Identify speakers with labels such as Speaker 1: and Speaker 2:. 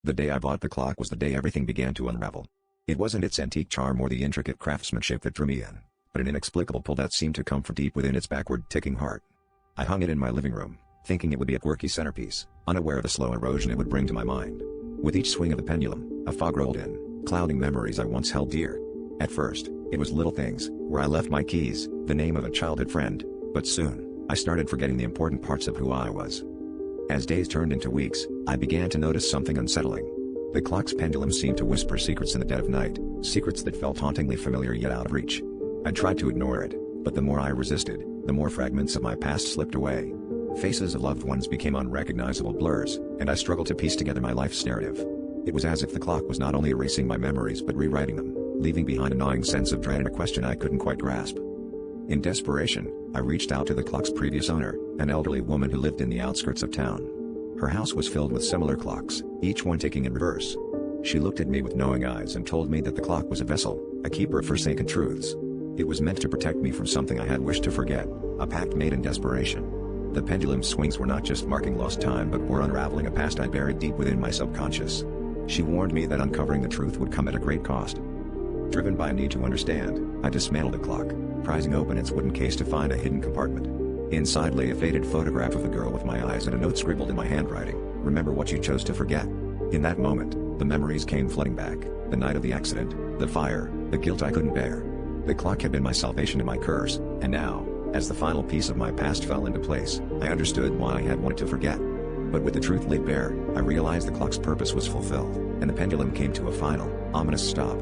Speaker 1: The day I bought the clock was the day everything began to unravel. It wasn't its antique charm or the intricate craftsmanship that drew me in, but an inexplicable pull that seemed to come from deep within its backward ticking heart. I hung it in my living room, thinking it would be a quirky centerpiece, unaware of the slow erosion it would bring to my mind. With each swing of the pendulum, a fog rolled in, clouding memories I once held dear. At first, it was little things, where I left my keys, the name of a childhood friend, but soon, I started forgetting the important parts of who I was. As days turned into weeks, I began to notice something unsettling. The clock's pendulum seemed to whisper secrets in the dead of night, secrets that felt hauntingly familiar yet out of reach. I tried to ignore it, but the more I resisted, the more fragments of my past slipped away. Faces of loved ones became unrecognizable blurs, and I struggled to piece together my life's narrative. It was as if the clock was not only erasing my memories but rewriting them, leaving behind a gnawing sense of dread and a question I couldn't quite grasp. In desperation, I reached out to the clock's previous owner, an elderly woman who lived in the outskirts of town. Her house was filled with similar clocks, each one ticking in reverse. She looked at me with knowing eyes and told me that the clock was a vessel, a keeper of forsaken truths. It was meant to protect me from something I had wished to forget, a pact made in desperation. The pendulum's swings were not just marking lost time but were unraveling a past I buried deep within my subconscious. She warned me that uncovering the truth would come at a great cost. Driven by a need to understand, I dismantled the clock, prizing open its wooden case to find a hidden compartment. Inside lay a faded photograph of a girl with my eyes and a note scribbled in my handwriting, "Remember what you chose to forget." In that moment, the memories came flooding back, the night of the accident, the fire, the guilt I couldn't bear. The clock had been my salvation and my curse, and now, as the final piece of my past fell into place, I understood why I had wanted to forget. But with the truth laid bare, I realized the clock's purpose was fulfilled, and the pendulum came to a final, ominous stop.